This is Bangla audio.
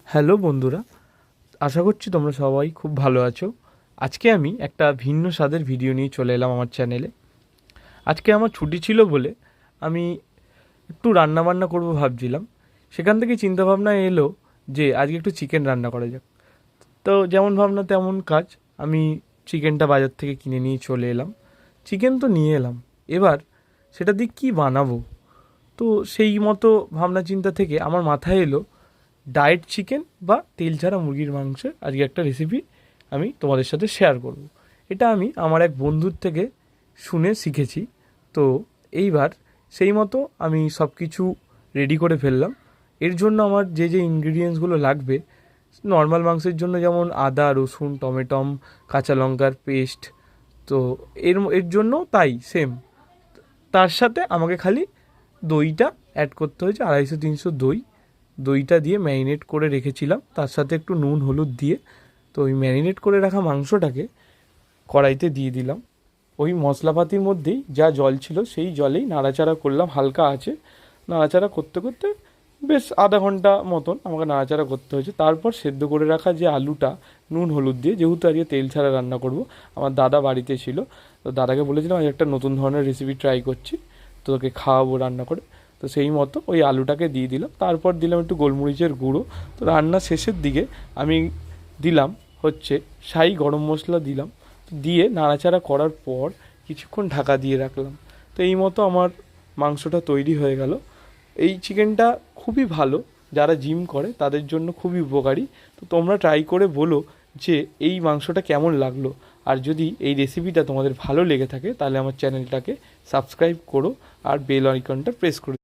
হ্যালো বন্ধুরা, আশা করছি তোমরা সবাই খুব ভালো আছো। আজকে আমি একটা ভিন্ন স্বাদের ভিডিও নিয়ে চলে এলাম আমার চ্যানেলে। আজকে আমার ছুটি ছিল বলে আমি একটু রান্নাবান্না করবো ভাবছিলাম। সেখান থেকে চিন্তাভাবনা এলো যে আজকে একটু চিকেন রান্না করা যাক। তো যেমন ভাবনা তেমন কাজ, আমি চিকেনটা বাজার থেকে কিনে নিয়ে চলে এলাম। চিকেন তো নিয়ে এলাম, এবার সেটা দিয়ে কী বানাবো? তো সেই মতো ভাবনা চিন্তা থেকে আমার মাথায় এলো ডায়েট চিকেন বা তেল ছাড়া মুরগির মাংসের আজকে একটা রেসিপি আমি তোমাদের সাথে শেয়ার করব। এটা আমি আমার এক বন্ধুর থেকে শুনে শিখেছি। তো এইবার সেই মতো আমি সব কিছু রেডি করে ফেললাম। এর জন্য আমার যে যে ইনগ্রিডিয়েন্টসগুলো লাগবে, নর্মাল মাংসের জন্য যেমন আদা, রসুন, টমেটম, কাঁচা লঙ্কার পেস্ট, তো এর এর জন্য তাই সেম। তার সাথে আমাকে খালি দইটা অ্যাড করতে হয়েছে, 250-300 দই। দইটা দিয়ে ম্যারিনেট করে রেখেছিলাম, তার সাথে একটু নুন হলুদ দিয়ে। তো ওই ম্যারিনেট করে রাখা মাংসটাকে কড়াইতে দিয়ে দিলাম। ওই মশলাপাতির মধ্যেই যা জল ছিল সেই জলেই নাড়াচাড়া করলাম হালকা আছে। নাড়াচাড়া করতে করতে বেশ আধা ঘন্টা মতন আমাকে নাড়াচাড়া করতে হয়েছে। তারপর সেদ্ধ করে রাখা যে আলুটা নুন হলুদ দিয়ে, যেহেতু আজকে তেল ছাড়া রান্না করব, আমার দাদা বাড়িতে ছিল, তো দাদাকে বলেছিলাম আজ একটা নতুন ধরনের রেসিপি ট্রাই করছি, তোকে খাওয়াবো রান্না করে। তো সেই মতো ওই আলুটাকে দিয়ে দিলাম, তারপর দিলাম একটু গোলমরিচের গুঁড়ো। তো রান্না শেষের দিকে আমি দিলাম হচ্ছে শাহি গরম মশলা দিলাম। দিয়ে নাড়াচাড়া করার পর কিছুক্ষণ ঢাকা দিয়ে রাখলাম। তো এই মতো আমার মাংসটা তৈরি হয়ে গেল। এই চিকেনটা খুবই ভালো, যারা জিম করে তাদের জন্য খুবই উপকারী। তো তোমরা ট্রাই করে বলো যে এই মাংসটা কেমন লাগলো। আর যদি এই রেসিপিটা তোমাদের ভালো লেগে থাকে তাহলে আমার চ্যানেলটাকে সাবস্ক্রাইব করো আর বেল আইকনটা প্রেস করো।